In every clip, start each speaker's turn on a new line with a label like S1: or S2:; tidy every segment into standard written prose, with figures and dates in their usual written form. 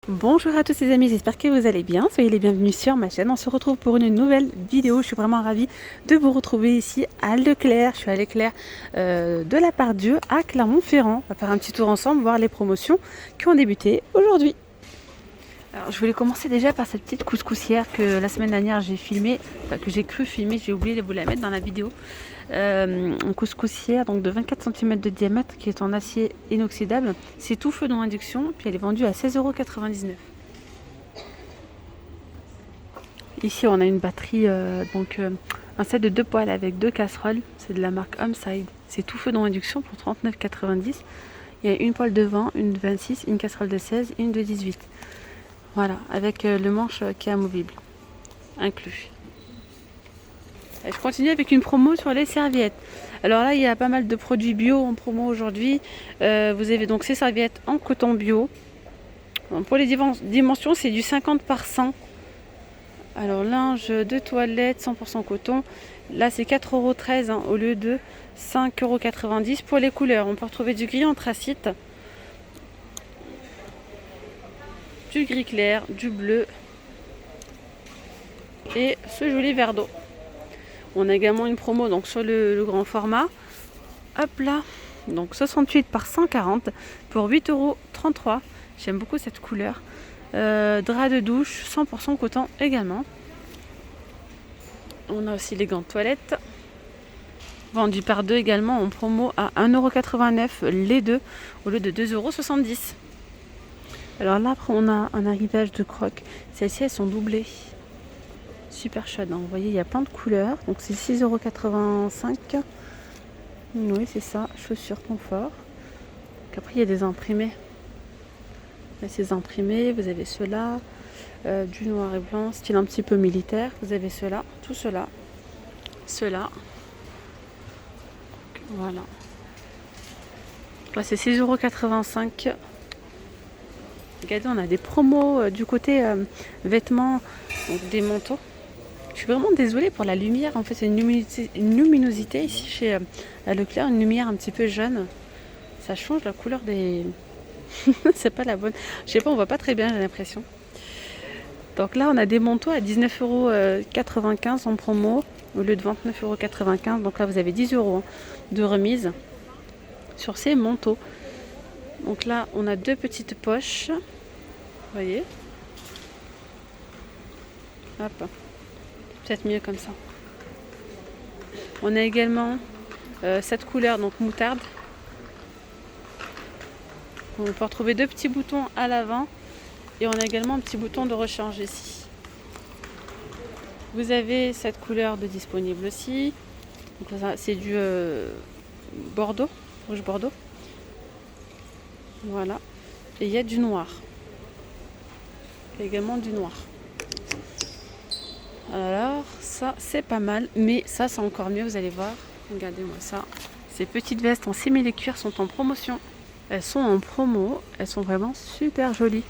S1: Bonjour à tous les amis, j'espère que vous allez bien. Soyez les bienvenus sur ma chaîne. On se retrouve pour une nouvelle vidéo. Je suis vraiment ravie de vous retrouver ici à Leclerc. Je suis à Leclerc de la Part-Dieu à Clermont-Ferrand. On va faire un petit tour ensemble, voir les promotions qui ont débuté aujourd'hui. Alors, je voulais commencer déjà par cette petite couscoussière que la semaine dernière j'ai filmée, enfin, que j'ai cru filmer, j'ai oublié de vous la mettre dans la vidéo. Une couscoussière donc de 24 cm de diamètre qui est en acier inoxydable. C'est tout feu dans induction, puis elle est vendue à 16,99 €. Ici on a une batterie, un set de 2 poêles avec 2 casseroles, c'est de la marque Homeside. C'est tout feu dans induction pour 39,90 €. Il y a une poêle de 20, une de 26, une casserole de 16 et une de 18. Voilà, avec le manche qui est amovible, inclus. Je continue avec une promo sur les serviettes. Alors là, il y a pas mal de produits bio en promo aujourd'hui. Vous avez donc ces serviettes en coton bio. Pour les dimensions, c'est du 50 par 100. Alors linge de toilette 100% coton. Là, c'est 4,13 € au lieu de 5,90 € pour les couleurs. On peut retrouver du gris anthracite, du gris clair, du bleu et ce joli verre d'eau. On a également une promo donc sur le grand format. Hop là, donc 68 par 140 pour 8,33 €. J'aime beaucoup cette couleur. Drap de douche 100% coton également. On a aussi les gants de toilette vendus par deux également en promo à 1,89 € les deux au lieu de 2,70 €. Alors là après on a un arrivage de crocs. Celles-ci elles sont doublées. Super chaude, hein. Vous voyez il y a plein de couleurs. Donc c'est 6,85 €. Oui c'est ça, chaussures confort. Donc après il y a des imprimés. Là c'est imprimé, vous avez ceux-là, du noir et blanc, style un petit peu militaire. Vous avez ceux-là, tout cela, ceux-là. Voilà. Là c'est 6,85 €. Regardez, on a des promos du côté vêtements, donc des manteaux. Je suis vraiment désolée pour la lumière. En fait, c'est une luminosité ici chez à Leclerc, une lumière un petit peu jaune. Ça change la couleur des. C'est pas la bonne. Je sais pas, on voit pas très bien, j'ai l'impression. Donc là, on a des manteaux à 19,95 € en promo au lieu de 29,95 €. Donc là, vous avez 10 € de remise sur ces manteaux. Donc là, on a deux petites poches. Vous voyez. Hop. Peut-être mieux comme ça. On a également cette couleur, donc moutarde. On peut retrouver deux petits boutons à l'avant. Et on a également un petit bouton de rechange ici. Vous avez cette couleur de disponible aussi. Donc c'est du bordeaux, rouge bordeaux. Voilà. Et il y a du noir. Il y a également du noir. Alors ça c'est pas mal, mais ça c'est encore mieux, vous allez voir. Regardez-moi ça. Ces petites vestes en simili-cuir sont en promotion. Elles sont en promo, elles sont vraiment super jolies.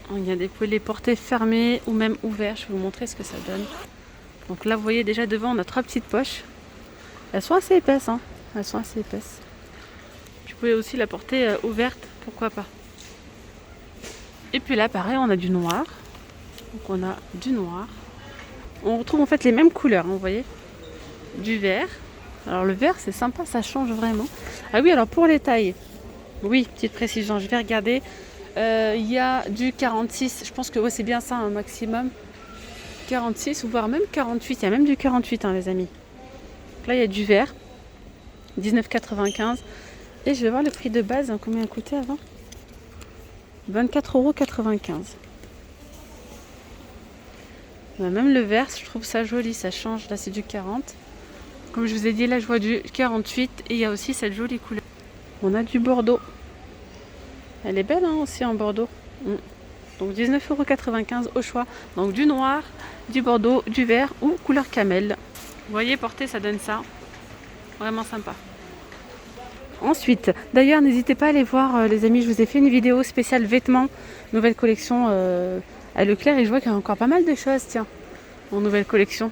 S1: Regardez, vous pouvez les porter fermées ou même ouvertes. Je vais vous montrer ce que ça donne. Donc là vous voyez déjà devant on a trois petites poches. Elles sont assez épaisses, hein. Elles sont assez épaisses. Vous pouvez aussi la porter ouverte, pourquoi pas. Et puis là pareil on a du noir. Donc on a du noir. On retrouve en fait les mêmes couleurs, hein, vous voyez. Du vert. Alors le vert c'est sympa, ça change vraiment. Ah oui, alors pour les tailles, oui, petite précision, je vais regarder. Il y a du 46, je pense que ouais, c'est bien ça un maximum. 46 ou voire même 48, il y a même du 48 hein, les amis. Donc là il y a du vert, 19,95 €. Et je vais voir le prix de base, hein, combien il coûtait avant. 24,95 €. Même le vert, je trouve ça joli, ça change. Là, c'est du 40. Comme je vous ai dit, là, je vois du 48. Et il y a aussi cette jolie couleur. On a du bordeaux. Elle est belle hein, aussi en bordeaux. Donc 19,95 € au choix. Donc du noir, du bordeaux, du vert ou couleur camel. Vous voyez, porter, ça donne ça. Vraiment sympa. Ensuite, d'ailleurs, n'hésitez pas à aller voir, les amis. Je vous ai fait une vidéo spéciale vêtements, nouvelle collection à Leclerc. Et je vois qu'il y a encore pas mal de choses, tiens, en nouvelle collection.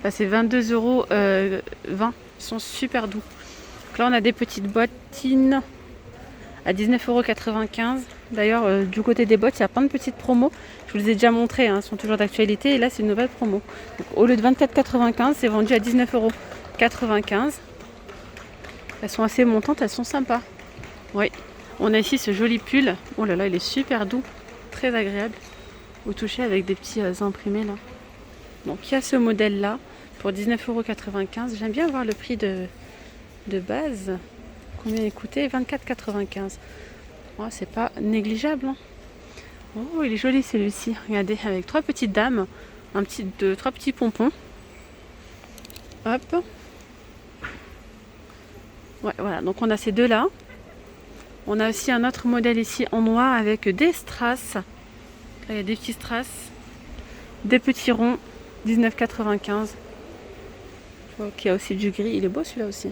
S1: Là, c'est 22,20 €. Ils sont super doux. Donc là, on a des petites bottines à 19,95 €. D'ailleurs, du côté des bottes, il y a plein de petites promos. Je vous les ai déjà montrées, hein, elles sont toujours d'actualité. Et là, c'est une nouvelle promo. Donc, au lieu de 24,95, c'est vendu à 19,95 €. Elles sont assez montantes, elles sont sympas. Oui, on a ici ce joli pull. Oh là là, il est super doux, très agréable au toucher avec des petits imprimés là. Donc il y a ce modèle là pour 19,95 €. J'aime bien voir le prix de base. Combien il coûtait? 24,95 €. Oh, c'est pas négligeable. Hein. Oh, il est joli celui-ci. Regardez, avec 3 petites dames, 3 petits pompons. Hop. Ouais, voilà. Donc on a ces deux là. On a aussi un autre modèle ici en noir avec des strass. Là, il y a des petits strass, des petits ronds, 19,95 €. Je vois qu'il y a aussi du gris. Il est beau celui-là aussi.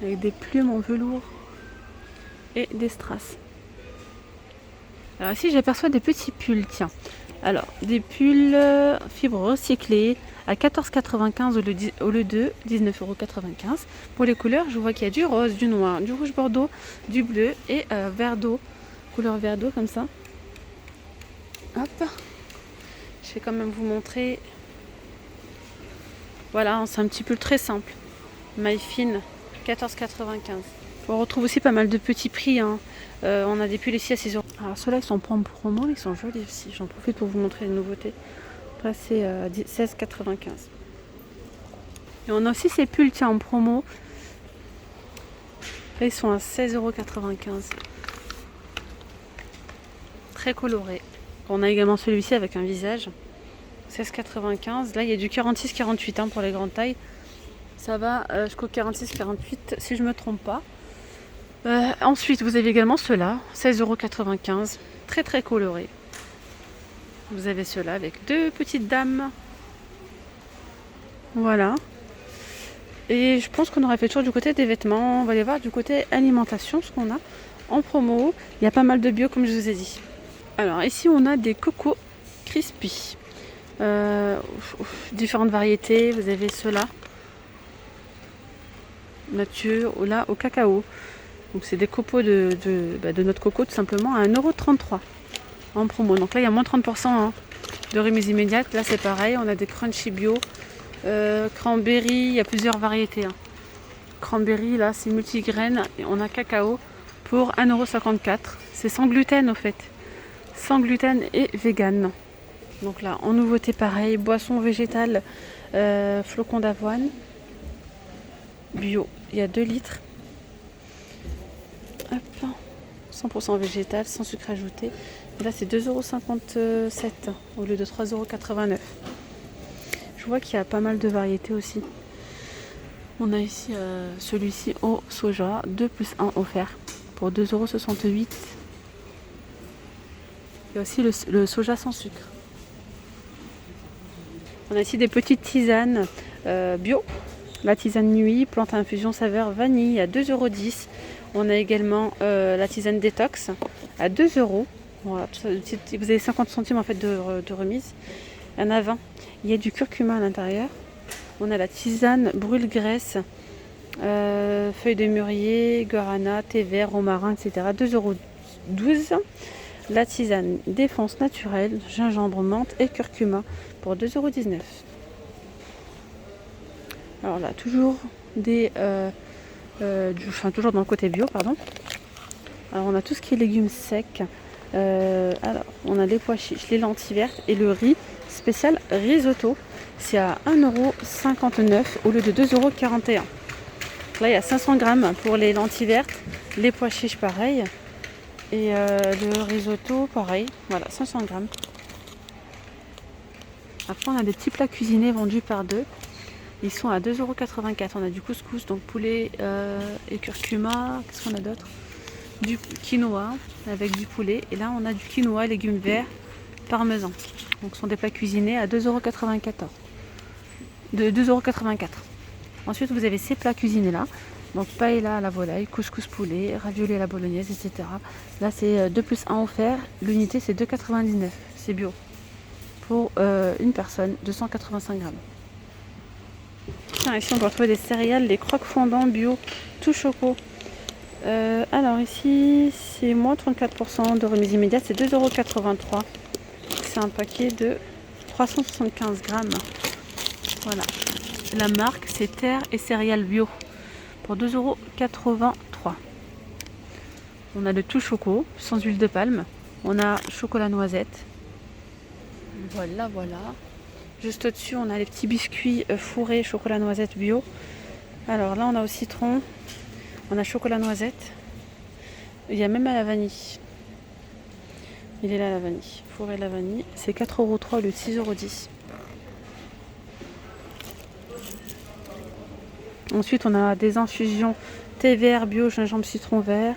S1: Avec des plumes en velours et des strass. Alors ici j'aperçois des petits pulls, tiens. Alors des pulls fibres recyclées à 14,95 € au lieu de 19,95 €. Pour les couleurs, je vois qu'il y a du rose, du noir, du rouge bordeaux, du bleu et vert d'eau. Couleur vert d'eau comme ça. Hop. Je vais quand même vous montrer. Voilà, c'est un petit pull très simple. Maille fine, 14,95 €. On retrouve aussi pas mal de petits prix. Hein. On a des pulls ici à 6 €. Alors ceux-là, ils sont en promo, ils sont jolis aussi. J'en profite pour vous montrer les nouveautés. Là, c'est 16,95 €. Et on a aussi ces pulls tiens, en promo. Là, ils sont à 16,95 €. Très coloré. On a également celui-ci avec un visage. 16,95 €. Là, il y a du 46-48 hein, pour les grandes tailles. Ça va jusqu'au 46-48 si je ne me trompe pas. Ensuite, vous avez également ceux-là, 16,95 €, très très coloré. Vous avez ceux-là avec 2 petites dames. Voilà. Et je pense qu'on aurait fait le tour du côté des vêtements. On va aller voir du côté alimentation, ce qu'on a en promo. Il y a pas mal de bio, comme je vous ai dit. Alors ici, on a des cocos crispy. Différentes variétés. Vous avez ceux-là. Nature, ou là, au cacao. Donc c'est des copeaux de notre coco tout simplement à 1,33 € en promo. Donc là il y a moins 30% hein, de remise immédiate. Là c'est pareil, on a des crunchy bio, cranberry, il y a plusieurs variétés. Hein. Cranberry là c'est multigraines et on a cacao pour 1,54 €. C'est sans gluten au fait. Sans gluten et vegan. Donc là en nouveauté pareil, boisson végétale, flocons d'avoine, bio, il y a 2 litres. Hop, 100% végétal, sans sucre ajouté. Et là, c'est 2,57 € au lieu de 3,89 €. Je vois qu'il y a pas mal de variétés aussi. On a ici celui-ci au soja, 2 plus 1 offert pour 2,68 €. Il y a aussi le soja sans sucre. On a ici des petites tisanes bio. La tisane nuit, plante à infusion saveur vanille à 2,10 €. On a également la tisane détox à 2 €. Voilà, vous avez 50 centimes en fait de remise. Il y en a 20. Il y a du curcuma à l'intérieur. On a la tisane brûle-graisse, feuilles de mûrier, guarana, thé vert, romarin, etc. 2,12 €. La tisane défense naturelle, gingembre, menthe et curcuma pour 2,19 €. Alors là, toujours toujours dans le côté bio, pardon. Alors on a tout ce qui est légumes secs. Alors on a les pois chiches, les lentilles vertes et le riz spécial risotto. C'est à 1,59 € au lieu de 2,41 €. Là il y a 500 grammes pour les lentilles vertes, les pois chiches pareil. Et le risotto pareil, voilà 500 grammes. Après on a des petits plats cuisinés vendus par deux. Ils sont à 2,84 €. On a du couscous, donc poulet et curcuma. Qu'est-ce qu'on a d'autre? Du quinoa avec du poulet. Et là, on a du quinoa, légumes verts, parmesan. Donc, ce sont des plats cuisinés à 2,84 €. De 2,84 €. Ensuite, vous avez ces plats cuisinés là. Donc, paella à la volaille, couscous poulet, ravioli à la bolognaise, etc. Là, c'est 2 plus 1 offert. L'unité, c'est 2,99 €. C'est bio. Pour une personne, 285 grammes. Ici on peut retrouver des céréales, les croques fondants bio tout choco Alors ici, c'est moins 34% de remise immédiate, c'est 2,83 €. C'est un paquet de 375 grammes. Voilà. La marque, c'est Terre et Céréales Bio pour 2,83 €. On a le tout choco, sans huile de palme. On a chocolat noisette. Voilà, voilà. Juste au-dessus, on a les petits biscuits fourrés chocolat noisette bio. Alors là, on a au citron. On a chocolat noisette. Il y a même à la vanille. Il est là la vanille. Fourré la vanille. C'est 4,3 € au lieu de 6,10 €. Ensuite, on a des infusions thé vert bio, gingembre, citron vert.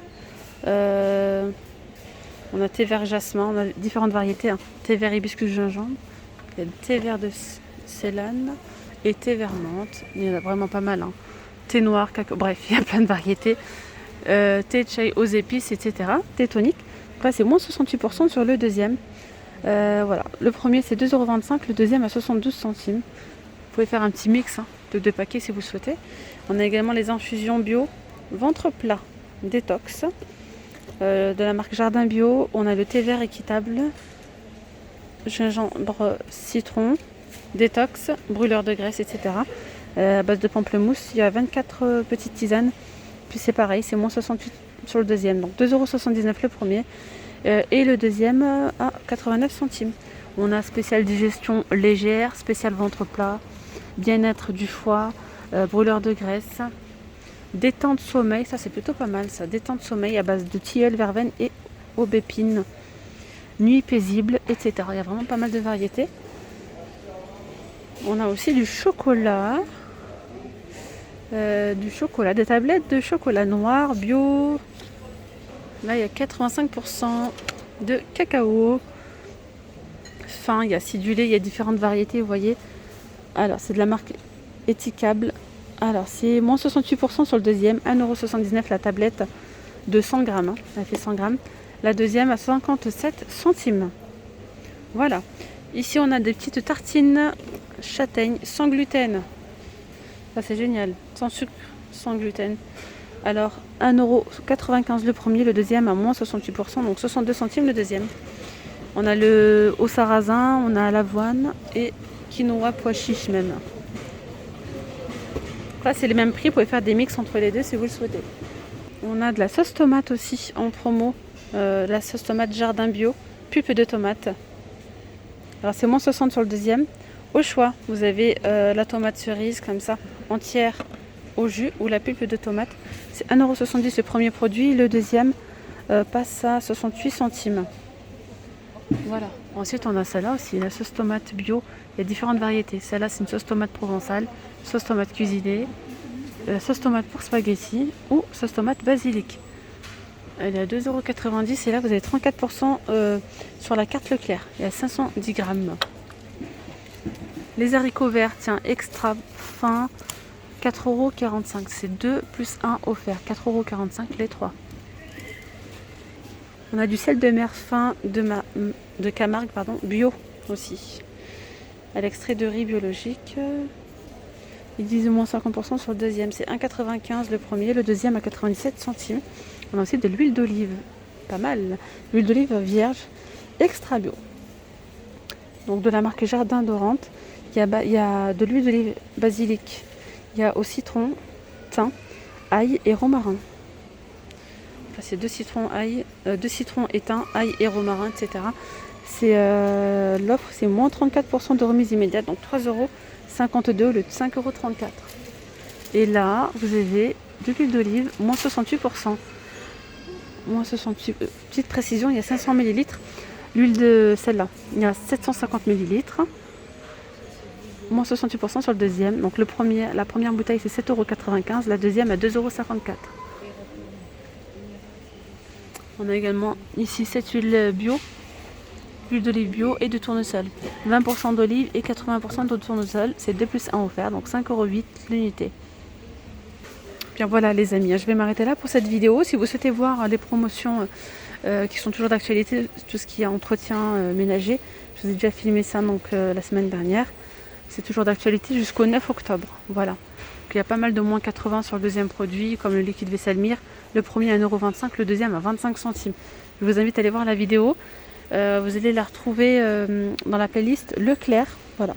S1: On a thé vert jasmin. On a différentes variétés. Hein. Thé vert hibiscus gingembre. Il y a le thé vert de Ceylan et thé vert menthe. Il y en a vraiment pas mal. Hein. Thé noir, cacao. Bref, il y a plein de variétés. Thé chai aux épices, etc. Thé tonique. Après, c'est moins 68% sur le deuxième. Voilà. Le premier, c'est 2,25 €. Le deuxième, à 72 centimes. Vous pouvez faire un petit mix de 2 paquets si vous souhaitez. On a également les infusions bio ventre plat détox de la marque Jardin Bio. On a le thé vert équitable, gingembre, citron, détox, brûleur de graisse, etc. À base de pamplemousse. Il y a 24 petites tisanes. Puis c'est pareil, c'est moins 68 sur le deuxième. Donc 2,79 € le premier. Et le deuxième à 89 centimes. On a spécial digestion légère, spécial ventre plat, bien-être du foie, brûleur de graisse, détente sommeil, ça c'est plutôt pas mal ça, détente sommeil à base de tilleul, verveine et aubépine, nuit paisible, etc. Il y a vraiment pas mal de variétés. On a aussi du chocolat, des tablettes de chocolat noir bio. Là il y a 85% de cacao. Fin, il y a acidulé, il y a différentes variétés, vous voyez. Alors c'est de la marque Éthicable. Alors c'est moins 68% sur le deuxième, 1,79 € la tablette de 100 grammes. Hein. Elle fait 100 grammes. La deuxième à 57 centimes. Voilà. Ici on a des petites tartines châtaigne sans gluten. Ça c'est génial. Sans sucre, sans gluten. Alors 1,95 € le premier, le deuxième à moins 68%, donc 62 centimes le deuxième. On a le au sarrasin, on a l'avoine et quinoa pois chiche même. Là c'est les mêmes prix, vous pouvez faire des mix entre les deux si vous le souhaitez. On a de la sauce tomate aussi en promo, la sauce tomate Jardin Bio, pulpe de tomate. Alors c'est moins 60 sur le deuxième. Au choix, vous avez la tomate cerise comme ça, entière au jus ou la pulpe de tomate. C'est 1,70 € le premier produit, le deuxième passe à 68 centimes. Voilà. Ensuite on a celle-là aussi, la sauce tomate bio. Il y a différentes variétés. Celle-là c'est une sauce tomate provençale, sauce tomate cuisinée, sauce tomate pour spaghetti ou sauce tomate basilic. Elle est à 2,90 € et là vous avez 34% sur la carte Leclerc. Il y a 510 grammes. Les haricots verts, tiens, extra fin, 4,45 €. C'est 2 plus 1 offert. 4,45 € les 3. On a du sel de mer fin de Camargue, bio aussi. À l'extrait de riz biologique. Ils disent moins 50% sur le deuxième. C'est 1,95 € le premier, le deuxième à 97 centimes. On a aussi de l'huile d'olive. Pas mal. L'huile d'olive vierge extra bio. Donc de la marque Jardin d'Orante. Il y a de l'huile d'olive basilic. Il y a au citron, thym, ail et romarin. Enfin, c'est 2 citrons, et thym, ail et romarin, etc. C'est l'offre, c'est moins 34% de remise immédiate, donc 3,52 € au lieu de 5,34 €. Et là, vous avez de l'huile d'olive, moins 68%. Moins 68, petite précision, il y a 500 ml. L'huile de celle-là, il y a 750 ml. Moins 68% sur le deuxième. Donc la première bouteille c'est 7,95 €, la deuxième à 2,54 €. On a également ici cette huile bio, l'huile d'olive bio et de tournesol. 20% d'olive et 80% de tournesol, c'est 2 plus 1 offert, donc 5,08 € l'unité. Bien voilà les amis, je vais m'arrêter là pour cette vidéo. Si vous souhaitez voir les promotions qui sont toujours d'actualité, tout ce qui est entretien ménager, je vous ai déjà filmé ça donc la semaine dernière. C'est toujours d'actualité jusqu'au 9 octobre. Voilà. Il y a pas mal de moins 80 sur le deuxième produit, comme le liquide vaisselle Mire. Le premier à 1,25 €, le deuxième à 25 centimes. Je vous invite à aller voir la vidéo. Vous allez la retrouver dans la playlist Leclerc. Voilà,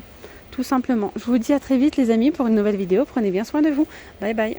S1: tout simplement. Je vous dis à très vite les amis pour une nouvelle vidéo. Prenez bien soin de vous. Bye bye.